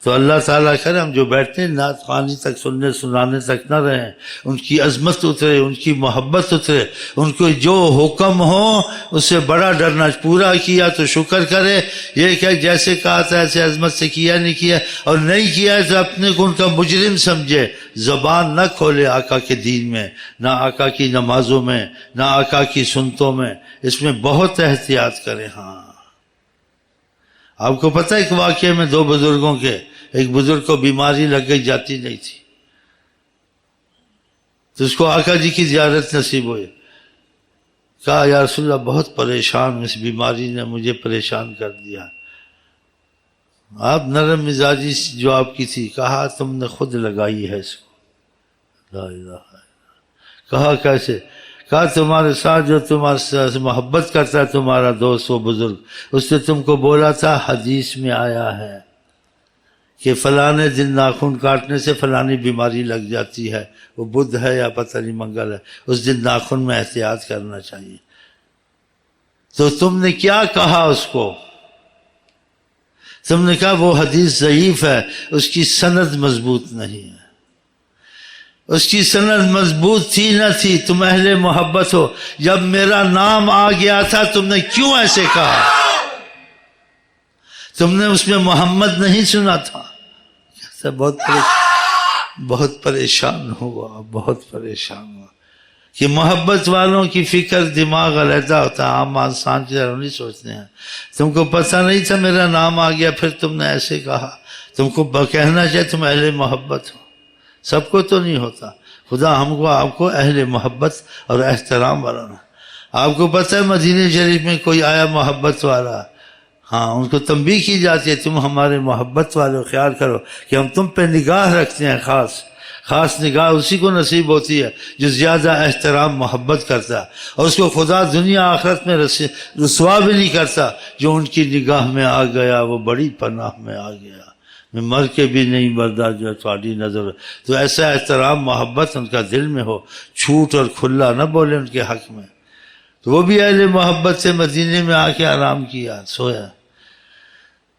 تو اللہ تعالیٰ کرے ہم جو بیٹھتے ہیں نعت خوانی تک سننے سنانے تک نہ رہیں، ان کی عظمت اترے، ان کی محبت اترے، ان کو جو حکم ہو اس سے بڑا ڈرنا، پورا کیا تو شکر کرے، یہ کہ جیسے کہا تھا ایسے عظمت سے کیا نہیں کیا، اور نہیں کیا تو اپنے کو ان کا مجرم سمجھے، زبان نہ کھولے آقا کے دین میں، نہ آقا کی نمازوں میں، نہ آقا کی سنتوں میں، اس میں بہت احتیاط کریں۔ ہاں آپ کو پتہ ہے ایک واقعے میں دو بزرگوں کے، ایک بزرگ کو بیماری لگ گئی، جاتی نہیں تھی، تو اس کو آقا جی کی زیارت نصیب ہوئی، کہا یا رسول اللہ بہت پریشان ہوں، اس بیماری نے مجھے پریشان کر دیا۔ آپ نرم مزاجی جو آپ کی تھی، کہا تم نے خود لگائی ہے اس کو، لا الہ الا اللہ۔ کہا کیسے؟ کہا تمہارے ساتھ جو تمہارے ساتھ محبت کرتا ہے تمہارا دوست وہ بزرگ، اس نے تم کو بولا تھا حدیث میں آیا ہے کہ فلانے دن ناخن کاٹنے سے فلانی بیماری لگ جاتی ہے، وہ بدھ ہے یا پتہ نہیں منگل ہے، اس دن ناخن میں احتیاط کرنا چاہیے۔ تو تم نے کیا کہا اس کو؟ تم نے کہا وہ حدیث ضعیف ہے، اس کی سند مضبوط نہیں ہے۔ اس کی سند مضبوط تھی نہ تھی، تم اہل محبت ہو، جب میرا نام آ گیا تھا تم نے کیوں ایسے کہا؟ تم نے اس میں محمد نہیں سنا تھا؟ بہت پریشان ہوا، بہت پریشان ہوا کہ محبت والوں کی فکر دماغ علیحدہ ہوتا ہے، عام انسان کی طرح نہیں سوچتے ہیں۔ تم کو پتہ نہیں تھا میرا نام آ گیا پھر تم نے ایسے کہا؟ تم کو کہنا چاہیے تم اہل محبت ہو، سب کو تو نہیں ہوتا، خدا ہم کو آپ کو اہل محبت اور احترام بنانا۔ آپ کو پتہ ہے مدینہ شریف میں کوئی آیا محبت والا، ہاں ان کو تنبیہ کی جاتی ہے تم ہمارے محبت والے خیال کرو کہ ہم تم پہ نگاہ رکھتے ہیں، خاص نگاہ اسی کو نصیب ہوتی ہے جو زیادہ احترام محبت کرتا ہے، اور اس کو خدا دنیا آخرت میں رسوا بھی نہیں کرتا، جو ان کی نگاہ میں آ گیا وہ بڑی پناہ میں آ گیا، میں مر کے بھی نہیں مردا جو تھوڑی نظر۔ تو ایسا احترام محبت ان کا دل میں ہو، چھوٹ اور کھلا نہ بولے ان کے حق میں۔ تو وہ بھی اہل محبت سے مدینے میں آ کے آرام کیا، سویا،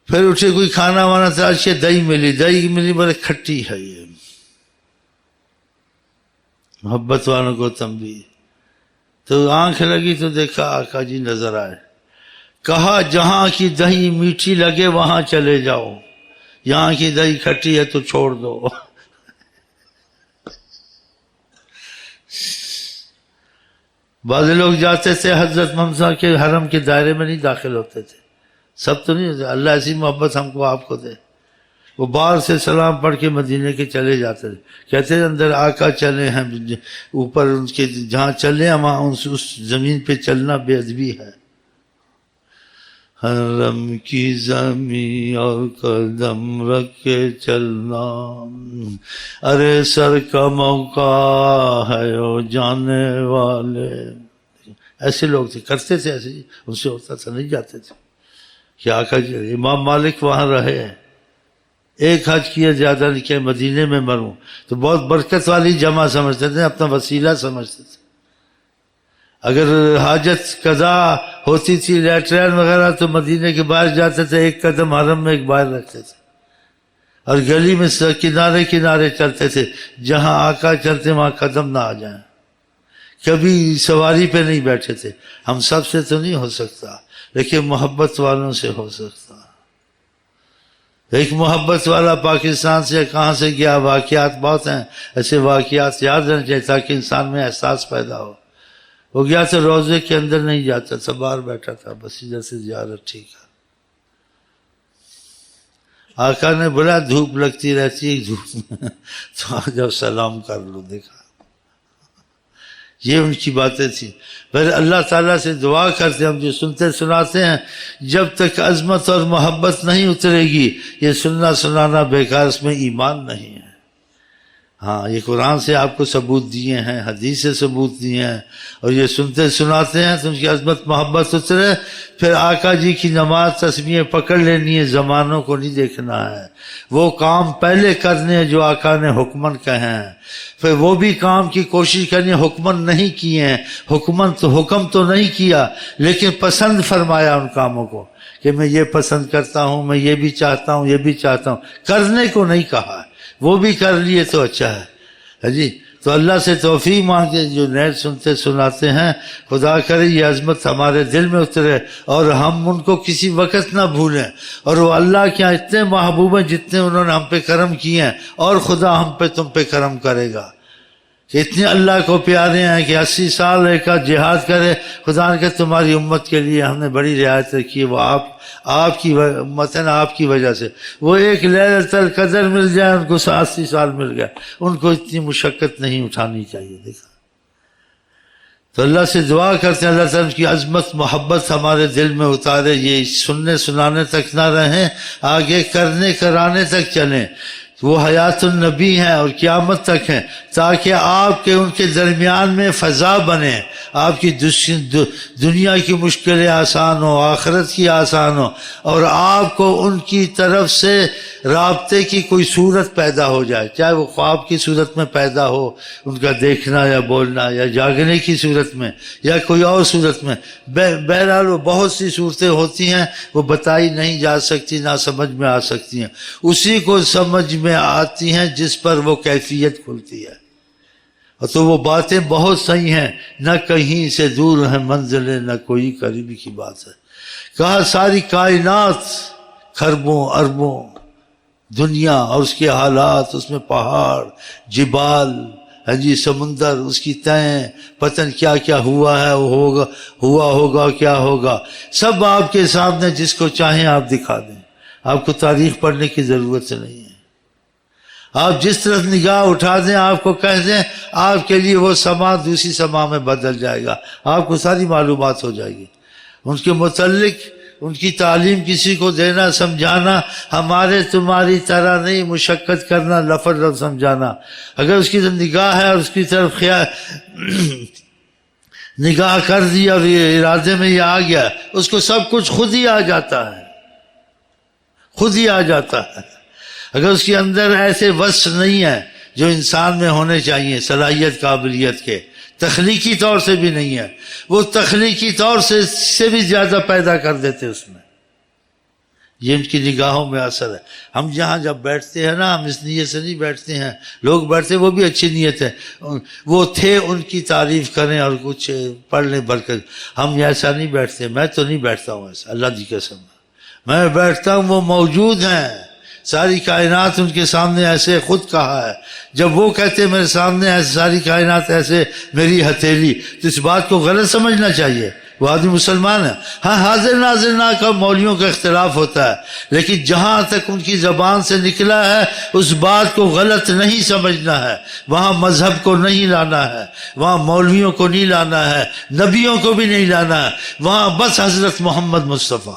پھر اٹھے کوئی کھانا وانا تلاش کے، دہی ملی بڑے کھٹی ہے یہ، محبت والوں کو تنبیہ۔ تو آنکھ لگی تو دیکھا آقا جی نظر آئے، کہا جہاں کی دہی میٹھی لگے وہاں چلے جاؤ، یہاں کی دہی کھٹی ہے تو چھوڑ دو۔ بعض لوگ جاتے تھے حضرت محمد صلی اللہ علیہ وسلم کے حرم کے دائرے میں نہیں داخل ہوتے تھے، سب تو نہیں ہوتے، اللہ ایسی محبت ہم کو آپ کو دے۔ وہ باہر سے سلام پڑھ کے مدینے کے چلے جاتے تھے، کہتے ہیں اندر آقا چلے ہیں، اوپر ان کے جہاں چلے ہیں وہاں اس زمین پہ چلنا بے ادبی ہے۔ حرم کی زمین اور قدم رکھ کے چلنا، ارے سر کا موقع ہے او جانے والے۔ ایسے لوگ تھے، کرتے تھے ایسے، ان سے ہوتا تھا، نہیں جاتے تھے کہ آقا جی۔ امام مالک وہاں رہے ہیں، ایک حج کیا، زیادہ نہیں کیا، مدینے میں مروں، تو بہت برکت والی جمع سمجھتے تھے، اپنا وسیلہ سمجھتے تھے۔ اگر حاجت قضا ہوتی تھی لیٹرین وغیرہ تو مدینے کے باہر جاتے تھے، ایک قدم حرم میں ایک باہر رکھتے تھے، اور گلی میں کنارے کنارے چلتے تھے، جہاں آقا چلتے وہاں قدم نہ آ جائیں۔ کبھی سواری پہ نہیں بیٹھے تھے۔ ہم سب سے تو نہیں ہو سکتا، لیکن محبت والوں سے ہو سکتا۔ ایک محبت والا پاکستان سے کہاں سے گیا، واقعات بہت ہیں، ایسے واقعات یاد رہنے چاہیے تاکہ انسان میں احساس پیدا ہو۔ وہ گیا تو روزے کے اندر نہیں جاتا تھا، باہر بیٹھا تھا، بس ادھر سے زیارت ٹھیک ہے۔ آقا نے بولا دھوپ لگتی رہتی ہے دھوپ میں تو آ جاؤ سلام کر لو۔ دیکھا، یہ ان کی باتیں تھیں۔ پھر اللہ تعالیٰ سے دعا کرتے، ہم جو سنتے سناتے ہیں، جب تک عظمت اور محبت نہیں اترے گی یہ سننا سنانا بیکار، اس میں ایمان نہیں ہے۔ ہاں، یہ قرآن سے آپ کو ثبوت دیے ہیں، حدیث سے ثبوت دیے ہیں، اور یہ سنتے سناتے ہیں تو ان کی عظمت محبت اترے۔ پھر آقا جی کی نماز تسبیحیں پکڑ لینی ہے، زمانوں کو نہیں دیکھنا ہے، وہ کام پہلے کرنے ہیں جو آقا نے حکمن کہے ہیں، پھر وہ بھی کام کی کوشش کرنی ہے، حکمن نہیں کیے ہیں، حکم تو نہیں کیا لیکن پسند فرمایا ان کاموں کو کہ میں یہ پسند کرتا ہوں، میں یہ بھی چاہتا ہوں، یہ بھی چاہتا ہوں، کرنے کو نہیں کہا ہے، وہ بھی کر لیے تو اچھا ہے جی۔ تو اللہ سے توفیق مانگے، جو نیت سنتے سناتے ہیں، خدا کرے یہ عظمت ہمارے دل میں اترے اور ہم ان کو کسی وقت نہ بھولیں، اور وہ اللہ کے یہاں اتنے محبوب ہیں جتنے انہوں نے ہم پہ کرم کیے ہیں، اور خدا ہم پہ تم پہ کرم کرے گا کہ اتنے اللہ کو پیارے ہیں کہ 80 سال ایک جہاد کرے، خدا نے کہ تمہاری امت کے لیے ہم نے بڑی رعایت رکھی ہے، وہ آپ کی امت ہے نا، آپ کی وجہ سے وہ ایک لیلۃ القدر مل جائے، ان کو 80 سال مل گیا، ان کو اتنی مشقت نہیں اٹھانی چاہیے۔ دیکھا تو اللہ سے دعا کرتے ہیں اللہ تعالیٰ کی عظمت محبت ہمارے دل میں اتارے، یہ سننے سنانے تک نہ رہیں، آگے کرنے کرانے تک چلیں، وہ حیات النبی ہیں اور قیامت تک ہیں، تاکہ آپ کے ان کے درمیان میں فضا بنے، آپ کی دنیا کی مشکلیں آسان ہو، آخرت کی آسان ہو، اور آپ کو ان کی طرف سے رابطے کی کوئی صورت پیدا ہو جائے، چاہے وہ خواب کی صورت میں پیدا ہو، ان کا دیکھنا یا بولنا، یا جاگنے کی صورت میں، یا کوئی اور صورت میں، بہرحال وہ بہت سی صورتیں ہوتی ہیں، وہ بتائی نہیں جا سکتی، نہ سمجھ میں آ سکتی ہیں، اسی کو سمجھ میں آتی ہیں جس پر وہ کیفیت کھلتی ہے۔ اور تو وہ باتیں بہت صحیح ہیں، نہ کہیں سے دور ہیں منزلیں، نہ کوئی قریبی کی بات ہے۔ کہا ساری کائنات، خربوں اربوں دنیا اور اس کے حالات، اس میں پہاڑ، جبال، جی سمندر، اس کی تہیں، پتن کیا کیا ہوا ہے، ہوا ہوگا کیا ہوگا، سب آپ کے سامنے، جس کو چاہیں آپ دکھا دیں، آپ کو تاریخ پڑھنے کی ضرورت نہیں ہے، آپ جس طرف نگاہ اٹھا دیں، آپ کو کہہ دیں، آپ کے لیے وہ سما دوسری سما میں بدل جائے گا، آپ کو ساری معلومات ہو جائے گی ان کے متعلق۔ ان کی تعلیم کسی کو دینا، سمجھانا ہمارے تمہاری طرح نہیں، مشقت کرنا، لفظ لفظ سمجھانا، اگر اس کی نگاہ ہے اور اس کی طرف خیال نگاہ کر دی اور یہ ارادے میں یہ آ گیا، اس کو سب کچھ خود ہی آ جاتا ہے، خود ہی آ جاتا ہے۔ اگر اس کے اندر ایسے وصف نہیں ہے جو انسان میں ہونے چاہیے، صلاحیت قابلیت کے، تخلیقی طور سے بھی نہیں ہے، وہ تخلیقی طور سے بھی زیادہ پیدا کر دیتے اس میں، یہ ان کی نگاہوں میں اثر ہے۔ ہم جہاں جب بیٹھتے ہیں نا، ہم اس نیت سے نہیں بیٹھتے ہیں، لوگ بیٹھتے وہ بھی اچھی نیت ہے، وہ تھے ان کی تعریف کریں اور کچھ پڑھ لیں برکت، ہم ایسا نہیں بیٹھتے، میں تو نہیں بیٹھتا ہوں ایسا، اللہ کی قسم میں بیٹھتا ہوں، وہ موجود ہیں، ساری کائنات ان کے سامنے ایسے، خود کہا ہے، جب وہ کہتے میرے سامنے ایسے ساری کائنات ایسے میری ہتھیلی، تو اس بات کو غلط سمجھنا چاہیے، وہ آدمی مسلمان ہے۔ ہاں حاضر ناظر نہ کا مولویوں کا اختلاف ہوتا ہے، لیکن جہاں تک ان کی زبان سے نکلا ہے اس بات کو غلط نہیں سمجھنا ہے، وہاں مذہب کو نہیں لانا ہے، وہاں مولویوں کو نہیں لانا ہے، نبیوں کو بھی نہیں لانا ہے، وہاں بس حضرت محمد مصطفیٰ۔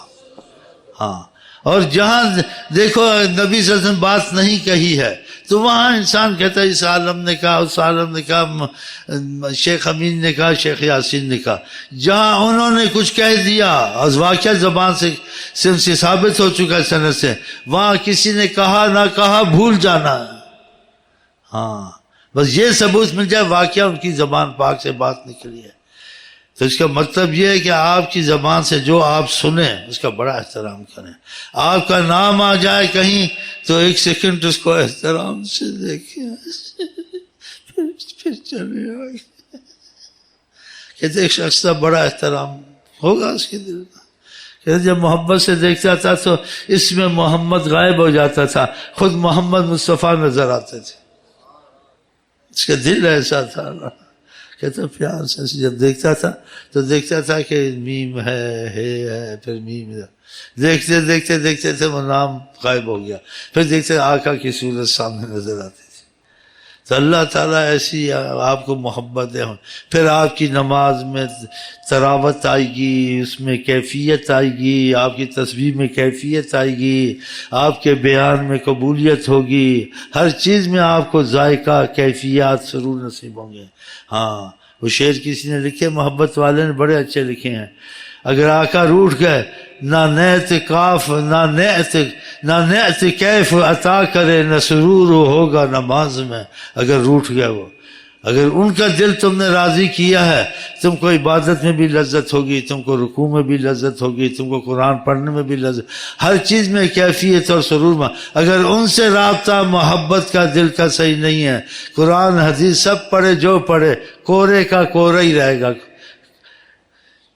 ہاں، اور جہاں دیکھو نبی صلی اللہ علیہ وسلم بات نہیں کہی ہے تو وہاں انسان کہتا ہے اس عالم نے کہا، اس عالم نے کہا، شیخ امین نے کہا، شیخ یاسین نے کہا، جہاں انہوں نے کچھ کہہ دیا اور واقعہ زبان سے ثابت ہو چکا ہے سند سے، وہاں کسی نے کہا نہ کہا بھول جانا ہے۔ ہاں بس یہ ثبوت مل جائے واقعہ ان کی زبان پاک سے بات نکلی ہے، تو اس کا مطلب یہ ہے کہ آپ کی زبان سے جو آپ سنیں اس کا بڑا احترام کریں، آپ کا نام آ جائے کہیں تو ایک سیکنڈ اس کو احترام سے دیکھیں، پھر چلے آئے، کہتے ایک شخص کا بڑا احترام ہوگا اس کے دل میں، کہتے جب محبت سے دیکھتا تھا تو اس میں محمد غائب ہو جاتا تھا، خود محمد مصطفیٰ نظر آتے تھے، اس کا دل ایسا تھا۔ کہتا پیار سے جب دیکھتا تھا تو دیکھتا تھا کہ میم ہے پھر میم ہے، دیکھتے دیکھتے دیکھتے تھے وہ نام غائب ہو گیا، پھر دیکھتے آقا کی صورت سامنے نظر آتی تھی۔ تو اللہ تعالیٰ ایسی آپ کو محبت دے، پھر آپ کی نماز میں تراوت آئے گی، اس میں کیفیت آئے گی، آپ کی تسبیح میں کیفیت آئے گی، آپ کے بیان میں قبولیت ہوگی، ہر چیز میں آپ کو ذائقہ، کیفیات، سرور نصیب ہوں گے۔ ہاں وہ شعر کسی نے لکھے، محبت والے نے بڑے اچھے لکھے ہیں، اگر آقا روٹھ گئے نہ نیت کاف نہ نیت کیف عطا کرے، نہ سرور ہوگا نماز میں، اگر روٹھ گئے وہ اگر ان کا دل تم نے راضی کیا ہے، تم کو عبادت میں بھی لذت ہوگی، تم کو رکوع میں بھی لذت ہوگی، تم کو قرآن پڑھنے میں بھی لذت، ہر چیز میں کیفیت اور سرور میں۔ اگر ان سے رابطہ محبت کا دل کا صحیح نہیں ہے، قرآن حدیث سب پڑھے جو پڑھے، کورے کا کورا ہی رہے گا۔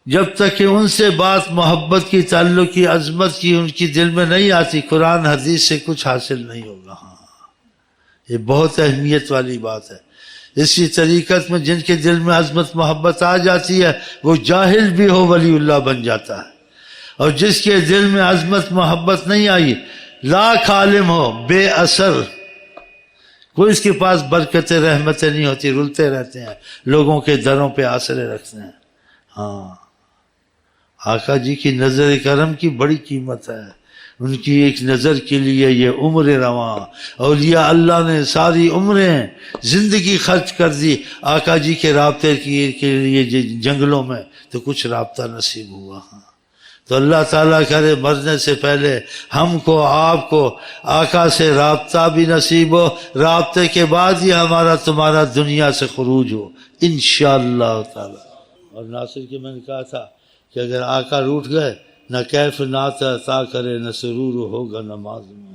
جب تک کہ ان سے بات محبت کی، تعلق کی، عظمت کی ان کی دل میں نہیں آتی، قرآن حدیث سے کچھ حاصل نہیں ہوگا۔ ہاں، یہ بہت اہمیت والی بات ہے۔ اسی طریقت میں جن کے دل میں عظمت محبت آ جاتی ہے، وہ جاہل بھی ہو ولی اللہ بن جاتا ہے، اور جس کے دل میں عظمت محبت نہیں آئی، لاکھ عالم ہو بے اثر، کوئی اس کے پاس برکتیں رحمتیں نہیں ہوتی، رلتے رہتے ہیں، لوگوں کے دروں پہ آسرے رکھتے ہیں۔ ہاں، آقا جی کی نظر کرم کی بڑی قیمت ہے، ان کی ایک نظر کے لیے یہ عمر رواں، اولیاء اللہ نے ساری عمریں زندگی خرچ کر دی آقا جی کے رابطے کے لیے جنگلوں میں، تو کچھ رابطہ نصیب ہوا۔ تو اللہ تعالیٰ کرے مرنے سے پہلے ہم کو آپ کو آقا سے رابطہ بھی نصیب ہو، رابطے کے بعد ہی ہمارا تمہارا دنیا سے خروج ہو انشاءاللہ تعالی۔ اور ناصر کے میں نے کہا تھا کہ اگر آقا روٹھ گئے، نہ کیف نعت عطا کرے، نہ سرور ہوگا نماز میں۔